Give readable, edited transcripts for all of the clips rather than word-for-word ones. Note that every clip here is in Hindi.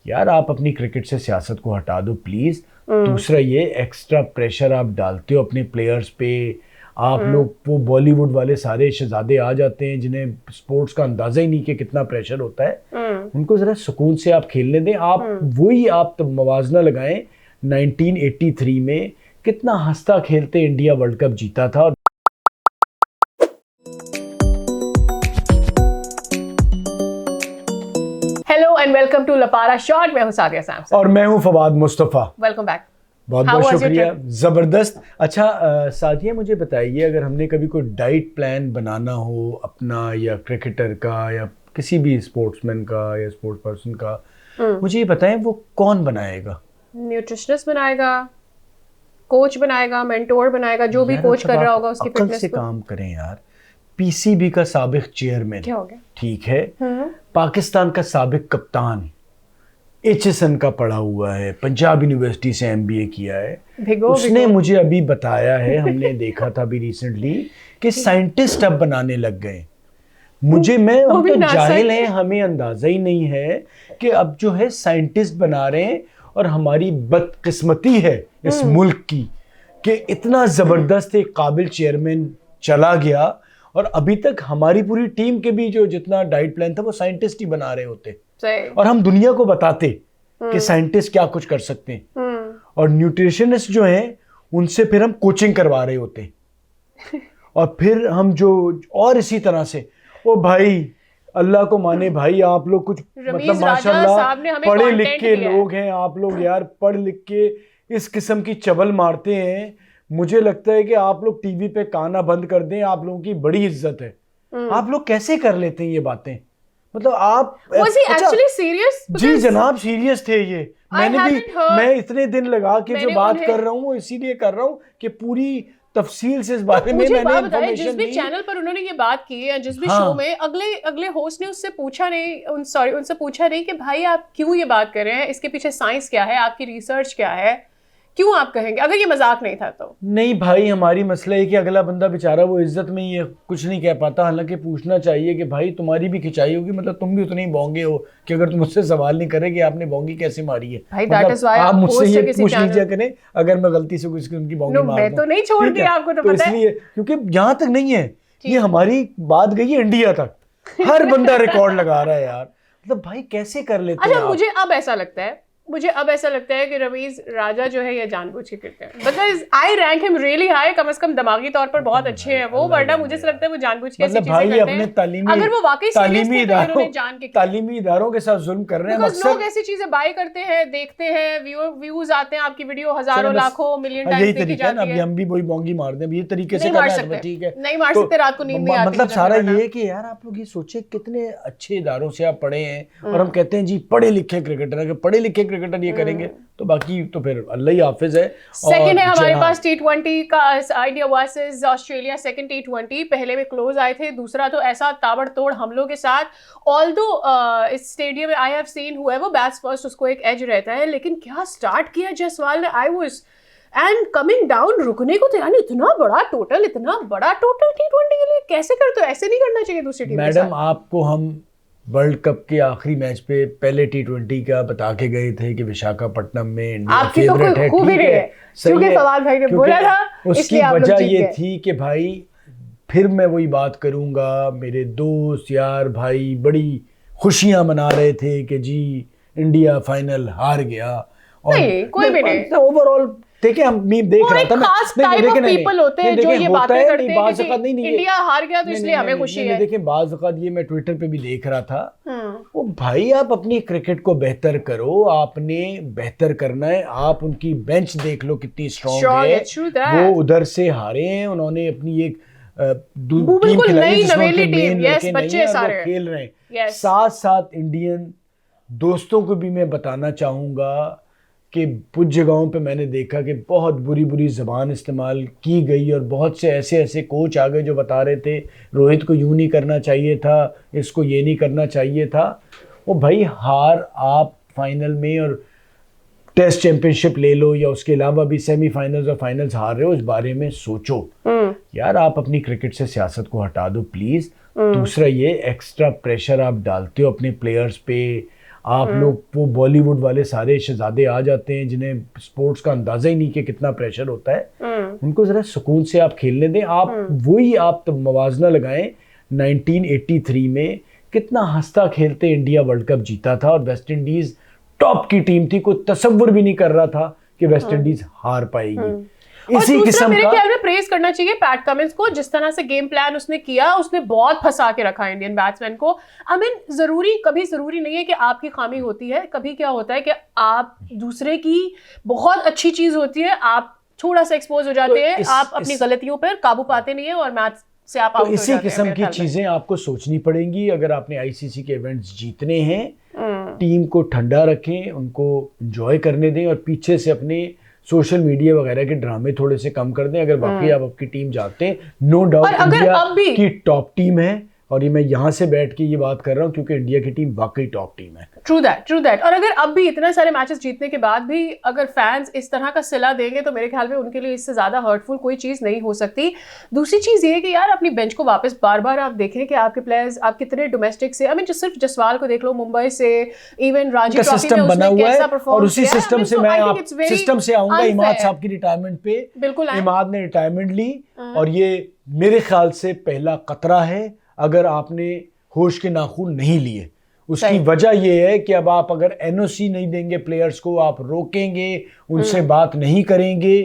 यार आप अपनी क्रिकेट से सियासत को हटा दो प्लीज। दूसरा ये एक्स्ट्रा प्रेशर आप डालते हो अपने प्लेयर्स पे। आप लोग वो बॉलीवुड वाले सारे शहजादे आ जाते हैं जिन्हें स्पोर्ट्स का अंदाजा ही नहीं कि कितना प्रेशर होता है। उनको जरा सुकून से आप खेलने दें। आप वही आप तो मवाजना लगाएं 1983 में कितना हंसता खेलते इंडिया वर्ल्ड कप जीता था। Hello and welcome to Lapara shot. मैं हूं सादिया सैमसन और मैं हूं फवाद मुस्तफा। Welcome back. बहुत बहुत शुक्रिया, जबरदस्त। अच्छा सादिया मुझे बताइए, अगर हमने कभी कोई डाइट प्लान बनाना हो अपना या क्रिकेटर का या किसी भी स्पोर्ट्समैन का या स्पोर्ट्स पर्सन का, मुझे ये बताएं वो कौन बनाएगा? न्यूट्रिशनिस्ट बनाएगा, कोच बनाएगा, मेंटोर बनाएगा, जो भी कोच कर रहा होगा उसकी फिटनेस फिटनेस से काम करें यार। पीसीबी का साबिक चेयरमैन, क्या हो गया? ठीक है, पाकिस्तान का साबिक कप्तान, एचएसएन का पढ़ा हुआ है, पंजाब यूनिवर्सिटी से एमबीए किया है, उसने मुझे अभी बताया है, हमने देखा था अभी रिसेंटली कि साइंटिस्ट अब बनाने लग गए। मुझे मैं हम तो जाहिल हैं, हमें अंदाजा ही नहीं है कि अब जो है साइंटिस्ट बना रहे हैं। और हमारी बदकिस्मती है इस मुल्क की कि इतना जबरदस्त एक काबिल चेयरमैन चला गया और अभी तक हमारी पूरी टीम के भी जो जितना डाइट प्लान था वो साइंटिस्ट ही बना रहे होते और हम दुनिया को बताते कि साइंटिस्ट क्या कुछ कर सकते हैं। और न्यूट्रिशनिस्ट जो हैं उनसे फिर हम कोचिंग करवा रहे होते और फिर हम जो और इसी तरह से ओ भाई अल्लाह को माने भाई, आप लोग कुछ मतलब माशाल्लाह पढ़े लिख के लोग हैं आप लोग यार, पढ़ लिख के इस किस्म की चबल मारते हैं। मुझे लगता है कि आप लोग टीवी पे काना बंद कर दें, आप लोगों की बड़ी इज्जत है। आप लोग कैसे कर लेते हैं ये बातें? मतलब आप एक्चुअली सीरियस? जी जनाब सीरियस थे ये। मैंने भी मैं इतने दिन लगा के जो बात कर रहा हूँ इसीलिए कर रहा हूँ कि पूरी तफसील से इस बारे में मैंने इंफॉर्मेशन जिस भी चैनल पर उन्होंने ये बात की या जिस भी शो में अगले होस्ट ने उनसे पूछा नहीं कि भाई आप क्यों ये बात कर रहे हैं, इसके पीछे साइंस क्या है, आपकी रिसर्च क्या है, क्यों आप कहेंगे? अगर ये मजाक नहीं था तो नहीं भाई, हमारी मसला है कि अगला बंदा बेचारा वो इज्जत में ये कुछ नहीं कह पाता। हालांकि पूछना चाहिए कि भाई तुम्हारी भी खिंचाई होगी, मतलब तुम भी उतने ही बोंगे हो कि अगर तुम मुझसे सवाल नहीं करे कि आपने बोंगी कैसे मारी है। भाई मतलब आप मुझसे ये पूछ लीजिए करें अगर मैं गलती से कुछ उनकी बोंगी मार दूं। मैं तो नहीं छोड़ दिया आपको, तो पता है इसलिए क्योंकि यहाँ तक नहीं है ये हमारी बात गई है इंडिया तक, हर बंदा रिकॉर्ड लगा रहा है यार। मतलब भाई कैसे कर लेते हैं? अच्छा मुझे अब ऐसा लगता है कि रमीज राजा जो है ये जानबूझ के करते हैं। Because I rank him really high, कम से कम दिमागी तौर पर बहुत अच्छे हैं वो, वरना मुझे ऐसा लगता है वो जानबूझ के ऐसी चीजें करते हैं। अगर वो वाकई तालीमी इदारों के साथ जुल्म कर रहे हैं। लोग ऐसी चीजें बाय करते हैं, देखते हैं, व्यूज आते हैं, आपकी वीडियो हजारों लाखों मिलियन टाइम्स देखी जाती है। अभी हम भी वही बोंगी मार दें, ये तरीके से करना है, ठीक है नहीं मार सकते, रात को नींद नहीं आती। मतलब सारा ये है कि यार आप लोग ये सोचे कितने अच्छे इदारों से आप पढ़े हैं और हम कहते हैं जी पढ़े लिखे क्रिकेटर, अगर पढ़े लिखे क्रिकेटर ये करेंगे तो बाकी तो फिर अल्लाह ही हाफिज है। सेकंड है हमारे पास T20 का India versus Australia, second T20 पहले में क्लोज आए थे, दूसरा तो ऐसा ताबड़तोड़ हमलों के साथ। ऑल्दो इस स्टेडियम में I have seen whoever bats first उसको एक एज रहता है, लेकिन क्या स्टार्ट किया जयसवाल ने, I was and coming down, रुकने को तो यानी इतना बड़ा टोटल T20 के लिए कैसे करते हो? ऐसे नहीं करना चाहिए दूसरी टीम के साथ। मैडम आपको हम वर्ल्ड कप के आखिरी मैच पे पहले T20 का बता के गए थे कि विशाखापट्टनम में इंडिया फेवरेट है, ठीक है, क्योंकि फवाद भाई ने बोला था, उसकी वजह ये थी कि भाई फिर मैं वही बात करूंगा, मेरे दोस्त यार भाई बड़ी खुशियां मना रहे थे कि जी इंडिया फाइनल हार गया। और नहीं कोई भी नहीं, ओवरऑल देखिए हम मीम देख रहा था मैं, खास टाइप ऑफ पीपल होते हैं जो ये बातें करते हैं कि इंडिया हार गया तो इसलिए हमें खुशी है। देखिए बाज़ वक़्त ये मैं ट्विटर पे भी देख रहा था, वो भाई आप अपनी क्रिकेट को बेहतर करो, आपने बेहतर करना है, आप उनकी बेंच देख लो कितनी स्ट्रॉन्ग है। वो उधर से हारे हैं, उन्होंने अपनी एक टीम खिलाई जिसमें बच्चे सारे खेल रहे हैं। साथ साथ इंडियन दोस्तों को भी मैं बताना चाहूँगा कि कुछ जगहों पे मैंने देखा कि बहुत बुरी ज़बान इस्तेमाल की गई और बहुत से ऐसे कोच आ गए जो बता रहे थे रोहित को यूँ नहीं करना चाहिए था, इसको ये नहीं करना चाहिए था। वो भाई हार आप फाइनल में और टेस्ट चैंपियनशिप ले लो या उसके अलावा भी सेमीफाइनल्स और फाइनल्स हार रहे हो, इस बारे में सोचो यार। आप अपनी क्रिकेट से सियासत को हटा दो प्लीज़। दूसरा ये एक्स्ट्रा प्रेशर आप डालते हो अपने प्लेयर्स पे। आप लोग वो बॉलीवुड वाले सारे शहजादे आ जाते हैं जिन्हें स्पोर्ट्स का अंदाजा ही नहीं कि कितना प्रेशर होता है, उनको जरा सुकून से आप खेलने दें। आप वही आप तो मवाजना लगाएं 1983 में कितना हंसता खेलते इंडिया वर्ल्ड कप जीता था और वेस्ट इंडीज टॉप की टीम थी, कोई तसव्वुर भी नहीं कर रहा था कि वेस्ट इंडीज हार पाएगी। इसी किस्म मेरे ख्याल में प्रेज करना चाहिए पैट कमिंस को, जिस तरह से गेम प्लान उसने किया, उसने बहुत फंसा के रखा इंडियन बैट्समैन को। आई मीन कभी जरूरी नहीं है कि आपकी खामी होती है, कभी क्या होता है कि आप दूसरे की बहुत अच्छी चीज होती है, आप थोड़ा सा एक्सपोज हो जाते हैं, आप अपनी गलतियों पर काबू पाते नहीं है और मैच से आप आउट हो जाते हैं। इसी किस्म की चीजें आपको सोचनी पड़ेंगी अगर आपने आईसीसी के इवेंट्स जीतने हैं। टीम को ठंडा रखें, उनको एंजॉय करने दें और पीछे से अपने सोशल मीडिया वगैरह के ड्रामे थोड़े से कम कर दें। अगर बाकी आप आपकी टीम जाते हैं, नो डाउट इंडिया की टॉप टीम है और ये मैं यहाँ से बैठ के ये बात कर रहा हूँ क्योंकि इंडिया की टीम वाकई टॉप टीम है। True that. और अगर अब भी इतने सारे मैचेस जीतने के बाद भी अगर फैंस इस तरह का सिला देंगे तो मेरे ख्याल में उनके लिए इससे ज्यादा हर्टफुल कोई चीज नहीं हो सकती। दूसरी चीज ये है कि यार अपनी बेंच को वापस बार बार आप देखें कि आपके प्लेयर्स आप कितने डोमेस्टिक से, आई मीन सिर्फ जसवाल को देख लो, मुंबई से, इवन रांची ट्रॉफी में उसने कैसा परफॉर्म किया। और उसी सिस्टम से मैं सिस्टम से आऊंगा इमाद साहब की रिटायरमेंट पे। बिल्कुल, इमाद ने रिटायरमेंट ली और ये मेरे ख्याल से पहला कतरा है अगर आपने होश के नाखून नहीं लिए। उसकी वजह यह है कि अब आप अगर एनओसी नहीं देंगे प्लेयर्स को, आप रोकेंगे, उनसे बात नहीं करेंगे।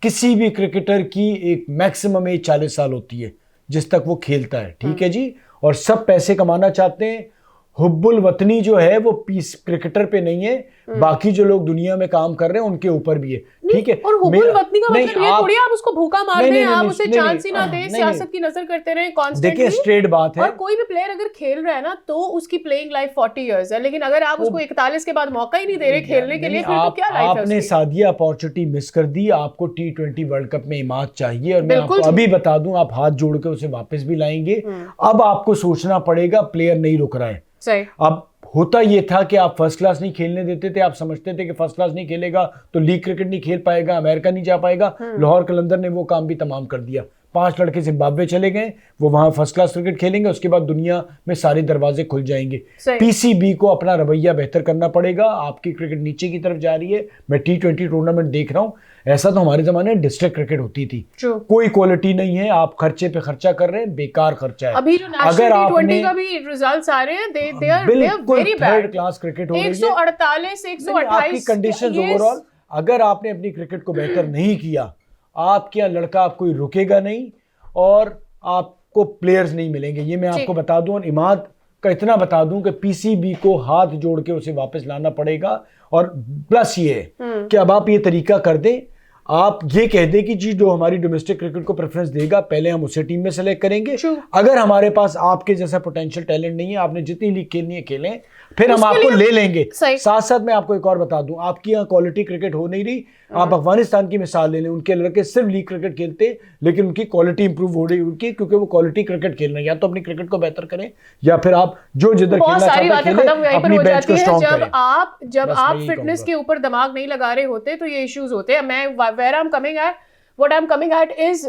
किसी भी क्रिकेटर की एक मैक्सिमम एज 40 साल होती है जिस तक वो खेलता है, ठीक है जी, और सब पैसे कमाना चाहते हैं। हुब्बुल वतनी जो है वो पीस क्रिकेटर पे नहीं है, बाकी जो लोग दुनिया में काम कर रहे हैं उनके ऊपर भी है, ठीक है। और हुब्बुल वतनी का मतलब ये थोड़ी आप उसको भूखा मार दें, आप उसे चांस ही ना दें, सियासत की नजर करते रहें कांस्टेंटली। देखिए स्ट्रेट बात है, और कोई भी प्लेयर अगर खेल रहा है ना तो उसकी प्लेइंग लाइफ 40 इयर्स है, लेकिन अगर आप उसको 41 के बाद मौका ही नहीं दे रहे खेलने के लिए, फिर तो क्या लाइफ है? आपने सादिया अपॉर्चुनिटी मिस कर दी। आपको T20 वर्ल्ड कप में इमाद चाहिए और मैं आपको अभी बता दूं आप हाथ जोड़ के उसे वापस भी लाएंगे। अब आपको सोचना पड़ेगा, प्लेयर नहीं रुक रहा है। सही। अब होता ये था कि आप फर्स्ट क्लास नहीं खेलने देते थे, आप समझते थे कि फर्स्ट क्लास नहीं खेलेगा तो लीग क्रिकेट नहीं खेल पाएगा, अमेरिका नहीं जा पाएगा। लाहौर कलंदर ने वो काम भी तमाम कर दिया। 5 लड़के जिम्बाब्वे चले गए, वो वहां फर्स्ट क्लास क्रिकेट खेलेंगे, उसके बाद दुनिया में सारे दरवाजे खुल जाएंगे। पीसीबी को अपना रवैया बेहतर करना पड़ेगा। आपकी क्रिकेट नीचे की तरफ जा रही है। मैं T20 टूर्नामेंट देख रहा हूँ, ऐसा तो हमारे जमाने में डिस्ट्रिक्ट क्रिकेट होती थी, कोई क्वालिटी नहीं है, आप खर्चे पे खर्चा कर रहे हैं, बेकार खर्चा है। अभी जो नेशनल T20 का भी रिजल्ट्स आ रहे हैं, they are very bad। Third class cricket हो रही है। 148 128 कंडीशंस ओवरऑल। अगर आपने अपनी क्रिकेट को बेहतर नहीं किया, आपके यहाँ लड़का आप कोई रुकेगा नहीं और आपको प्लेयर्स नहीं मिलेंगे, ये मैं आपको बता दूं। और इमाद का इतना बता दूं कि पीसीबी को हाथ जोड़ के उसे वापस लाना पड़ेगा। और प्लस ये है कि अब आप ये तरीका कर दें, आप ये कह दें कि जी जो हमारी डोमेस्टिक क्रिकेट को प्रेफरेंस देगा पहले हम उसे टीम में सेलेक्ट करेंगे। अगर हमारे पास आपके जैसा पोटेंशियल टैलेंट नहीं है, आपने जितनी लीग खेलनी है खेलें, फिर हम आपको ले लेंगे। साथ साथ मैं आपको एक और बता दूं, आपकी यहाँ क्वालिटी क्रिकेट हो नहीं रही। आप अफगानिस्तान की मिसाल ले लें, उनके लड़के सिर्फ लीग क्रिकेट खेलते लेकिन उनकी क्वालिटी इंप्रूव हो रही उनकी, क्योंकि वो क्वालिटी क्रिकेट खेल रहे हैं। या तो अपनी क्रिकेट को बेहतर करें या फिर आप जो जिधर खेलना चाहते हैं खेलें, अपनी बेंच को स्ट्रांग करें। जब आप फिटनेस के ऊपर दिमाग नहीं लगा रहे होते तो ये इश्यूज होते हैं। मैं where I am coming at What I'm coming at is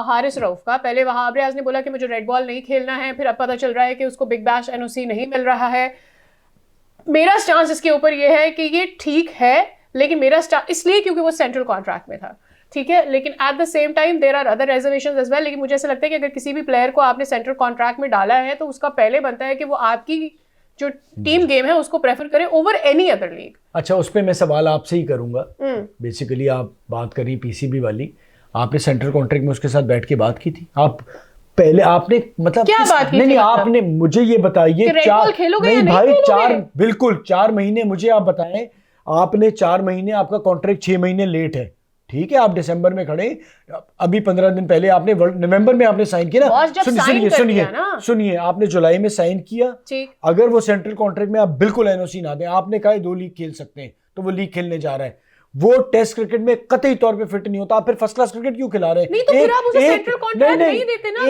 Haris Rauf का। पहले वहाब रियाज ने बोला कि मुझे रेड बॉल नहीं खेलना है, फिर अब पता चल रहा है कि उसको बिग बैश एनओसी नहीं मिल रहा है। मेरा स्टांस इसके ऊपर ये है कि ये ठीक है, लेकिन मेरा स्टांस इसलिए क्योंकि वो सेंट्रल कॉन्ट्रैक्ट में था, ठीक है, लेकिन at the same time there are other reservations as well. लेकिन मुझे ऐसा लगता है कि अगर किसी भी प्लेयर को आपने सेंट्रल कॉन्ट्रैक्ट में डाला है तो उसका पहले बनता है कि वो आपकी जो टीम गेम है उसको प्रेफर करे ओवर एनी अदर लीग। अच्छा, उस पर मैं सवाल आपसे ही करूंगा। बेसिकली आप बात कर रही पीसीबी वाली, आपने सेंट्रल कॉन्ट्रैक्ट में उसके साथ बैठ के बात की थी? आप पहले आपने मतलब क्या बात की? नहीं, आपने मुझे ये बताइए, 4 महीने मुझे आप बताएं, आपने 4 महीने, आपका कॉन्ट्रैक्ट 6 महीने लेट है, ठीक है, आप दिसंबर में खड़े, अभी 15 दिन पहले आपने नवंबर में आपने साइन किया ना। सुनिए, आपने जुलाई में साइन किया। अगर वो सेंट्रल कॉन्ट्रैक्ट में आप बिल्कुल एनओसी ना दें, आपने कहा 2 लीग खेल सकते हैं, तो वो लीग खेलने जा रहा है, वो टेस्ट क्रिकेट में कतई तौर पे फिट नहीं होता, आप फिर फर्स्ट क्लास क्रिकेट क्यों खिला रहे हैं? नहीं तो फिर आप उसे सेंट्रल कॉन्ट्रैक्ट नहीं देते ना,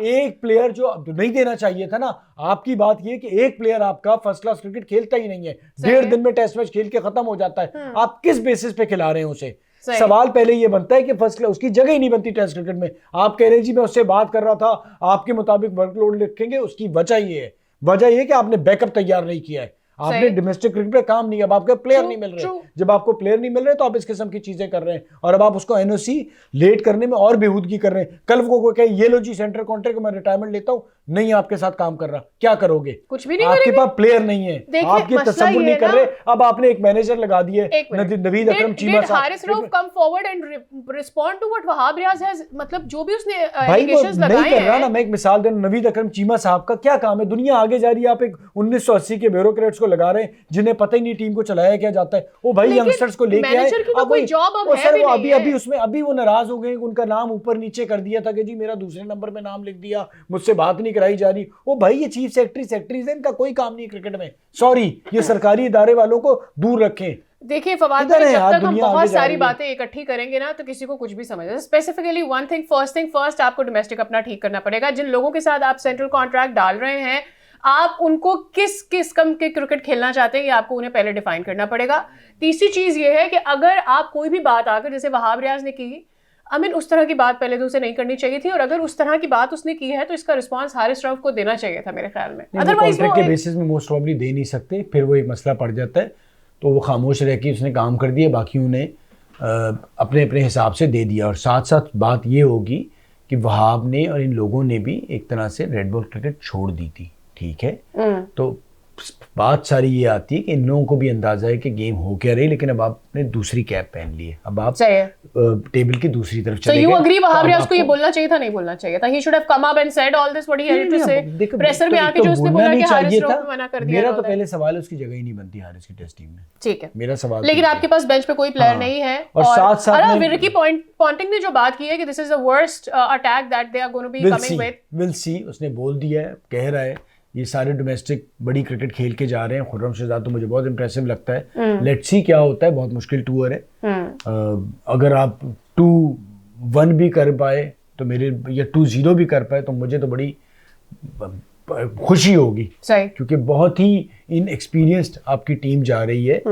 एक प्लेयर जो नहीं देना चाहिए था ना। आपकी बात ये कि एक प्लेयर आपका फर्स्ट क्लास क्रिकेट खेलता ही नहीं है, 1.5 दिन में टेस्ट मैच खेल के खत्म हो जाता है, आप किस बेसिस पे खिला रहे हैं उसे? सवाल पहले ये बनता है कि फर्स्ट क्लास उसकी जगह ही नहीं बनती टेस्ट क्रिकेट में। आप कह रहे हैं जी मैं उससे बात कर रहा था, आपके मुताबिक वर्कलोड लिखेंगे, उसकी वजह ये है, वजह ये कि आपने बैकअप तैयार नहीं किया है, आपने डोमेस्टिक क्रिकेट पे काम नहीं, अब आपके प्लेयर नहीं मिल रहे। जब आपको प्लेयर नहीं मिल रहे तो आप इस किस्म की चीजें कर रहे हैं, और अब आप उसको एनओसी लेट करने में और बेहूदगी कर रहे हैं। कल को कहे ये लो जी सेंट्रल कॉन्ट्रैक्ट मैं रिटायरमेंट लेता हूं, नहीं आपके साथ काम कर रहा, क्या करोगे? कुछ भी नहीं आपके पास प्लेयर नहीं है, आप ये तसव्वुर नहीं कर रहे। अब आपने एक मैनेजर लगा दिए नवीद अकरम चीमा साहब। Haris Rauf come forward and respond to what Wahab Riaz has, मतलब जो भी उसने एलिगेशंस लगाए हैं। रहा ना, मैं एक मिसाल दे, नवीद अकरम चीमा साहब का क्या काम है? दुनिया आगे जा रही है, आप एक 1980 के ब्यूरोक्रेट्स को लगा रहे हैं जिन्हें पता ही नहीं टीम को चलाया क्या जाता है। वो भाई यंगस्टर्स को लेके आए, अब कोई जॉब अब है भी नहीं है। अभी उसमें अभी वो नाराज हो गए, उनका नाम ऊपर नीचे कर दिया था कि जी मेरा दूसरे नंबर पे नाम लिख दिया, मुझसे बात नहीं कराई जा रही। वो भाई ये चीफ सेक्रेटरी है, इनका कोई काम नहीं क्रिकेट में। सॉरी, ये सरकारी इदारे वालों को दूर रखें। देखिए फवाद भाई, जब तक हम बहुत सारी बातें इकट्ठी करेंगे ना तो किसी को कुछ भी समझ है। स्पेसिफिकली वन थिंग फर्स्ट, आपको डोमेस्टिक अपना ठीक करना पड़ेगा। जिन लोगों के साथ आप सेंट्रल कॉन्ट्रैक्ट डाल रहे हैं, आप उनको किस किस्म के क्रिकेट खेलना चाहते हैं ये आपको उन्हें पहले डिफाइन करना पड़ेगा। तीसरी चीज ये है कि अगर आप कोई भी बात आकर, जैसे वहाब रियाज ने की, उस तरह की बात पहले तो उसे नहीं करनी चाहिए थी, और अगर उस तरह की बात उसने की है तो इसका रिस्पांस हारिस रऊफ को देना चाहिए था मेरे ख्याल में। अदरवाइज कॉन्ट्रैक्ट के बेसिस में मोस्ट प्रॉब्ली दे नहीं सकते, फिर वो एक मसला पड़ जाता है। तो वो खामोश रह के उसने काम कर दिया, बाकी उन्हें अपने अपने हिसाब से दे दिया। और साथ साथ बात ये होगी कि वहाब ने और इन लोगों ने भी एक तरह से रेड बॉल क्रिकेट छोड़ दी थी, ठीक है। तो बात सारी ये आती है कि इन लोगों को भी अंदाजा है कि गेम हो क्या रही, लेकिन अब आपने दूसरी कैप पहन ली है, अब आप टेबल की दूसरी तरफ चले गए। So you agree Wahab Riaz को ये बोलना चाहिए था, नहीं बोलना चाहिए था? He should have come up and said all this what he had to say। Pressure में आके जो उसने बोला कि हारिस रऊफ को मना कर दिया। मेरा तो पहले सवाल है उसकी जगह ही नहीं बनती हारिस की टेस्ट टीम में, ठीक है मेरा सवाल। लेकिन आपके पास बेंच पे कोई प्लेयर नहीं है, और साथ साथ रिकी पॉन्टिंग ने जो बात की है कि this is the worst attack that they are going to be coming with, will see. उसने बोल दिया है, कह रहा है ये सारे डोमेस्टिक बड़ी क्रिकेट खेल के जा रहे हैं। खुर्रम शहजाद तो मुझे बहुत इंप्रेसिव लगता है। लेट्स सी क्या होता है, बहुत मुश्किल टूर है। अगर आप 2-1 भी कर पाए तो मेरे, या 2-0 भी कर पाए तो मुझे तो बड़ी खुशी होगी, क्योंकि बहुत ही इनएक्सपीरियंस्ड आपकी टीम जा रही है।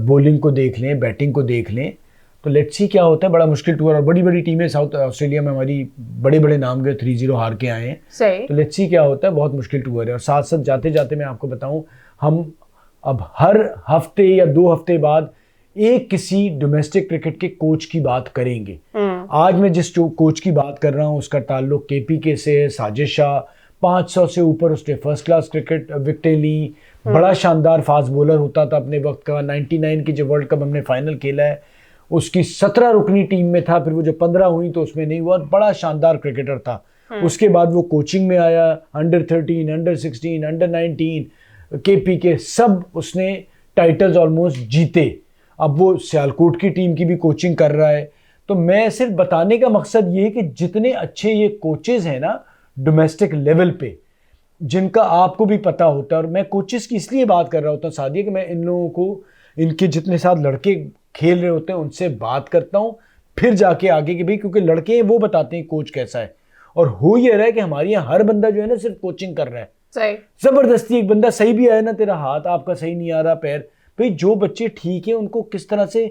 बॉलिंग को देख लें, बैटिंग को देख लें, तो लेट्स सी क्या होता है। बड़ा मुश्किल टूर, और बड़ी बड़ी टीमें साउथ ऑस्ट्रेलिया में हमारी बड़े बड़े नाम गए 3-0 हार के आए हैं। तो लेट्स सी क्या होता है, बहुत मुश्किल टूर है। और साथ साथ जाते जाते मैं आपको बताऊं, हम अब हर हफ्ते या 2 हफ्ते बाद एक किसी डोमेस्टिक क्रिकेट के कोच की बात करेंगे। आज मैं जिस कोच की बात कर रहा हूँ उसका ताल्लुक KPK से है, साजिद शाह। 500 से ऊपर उसने फर्स्ट क्लास क्रिकेट विकेटें ली, बड़ा शानदार फास्ट बॉलर होता था अपने वक्त का। 99 की जो वर्ल्ड कप हमने फाइनल खेला है उसकी 17 रुकनी टीम में था, फिर वो जब 15 हुई तो उसमें नहीं हुआ। बड़ा शानदार क्रिकेटर था। उसके बाद वो कोचिंग में आया, अंडर 13, अंडर 16, अंडर 19 KPK सब उसने टाइटल्स ऑलमोस्ट जीते। अब वो सियालकोट की टीम की भी कोचिंग कर रहा है। तो मैं सिर्फ बताने का मकसद ये है कि जितने अच्छे ये कोचेज हैं ना डोमेस्टिक लेवल पे, जिनका आपको भी पता होता है, और मैं कोचेस की इसलिए बात कर रहा होता हूँ सादिया कि मैं इन लोगों को, इनके जितने साथ लड़के खेल रहे होते हैं उनसे बात करता हूँ, फिर जाके आगे कि भाई, क्योंकि लड़के वो बताते हैं कोच कैसा है। और हो ये रहा है कि हमारे यहाँ हर बंदा जो है ना सिर्फ कोचिंग कर रहा है, सही जबरदस्ती। एक बंदा सही भी आया ना, तेरा हाथ आपका सही नहीं आ रहा, पैर, भाई जो बच्चे ठीक है उनको किस तरह से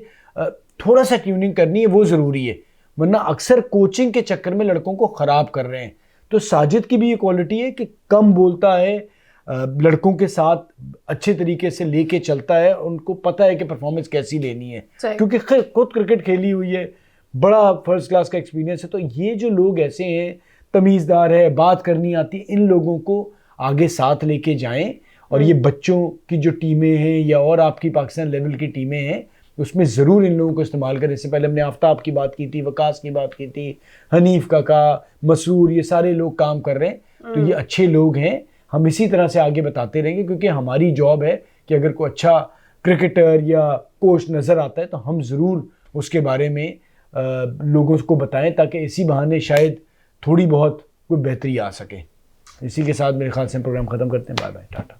थोड़ा सा ट्यूनिंग करनी है वो जरूरी है, वरना अक्सर कोचिंग के चक्कर में लड़कों को खराब कर रहे हैं। तो साजिद की भी ये क्वालिटी है कि कम बोलता है, लड़कों के साथ अच्छे तरीके से लेके चलता है, उनको पता है कि परफॉर्मेंस कैसी लेनी है, क्योंकि खुद क्रिकेट खेली हुई है, बड़ा फर्स्ट क्लास का एक्सपीरियंस है। तो ये जो लोग ऐसे हैं, तमीज़दार है, बात करनी आती है, इन लोगों को आगे साथ लेके जाएं। और ये बच्चों की जो टीमें हैं या और आपकी पाकिस्तान लेवल की टीमें हैं, उसमें ज़रूर इन लोगों को इस्तेमाल करें। इससे पहले हमने आफ्ताब की बात की थी, वकास की बात की थी, हनीफ काका, मसरूर, ये सारे लोग काम कर रहे हैं। तो ये अच्छे लोग हैं, हम इसी तरह से आगे बताते रहेंगे, क्योंकि हमारी जॉब है कि अगर कोई अच्छा क्रिकेटर या कोच नज़र आता है तो हम ज़रूर उसके बारे में लोगों को बताएं, ताकि इसी बहाने शायद थोड़ी बहुत कोई बेहतरी आ सके। इसी के साथ मेरे ख्याल से हम प्रोग्राम ख़त्म करते हैं। Bye bye, Tata.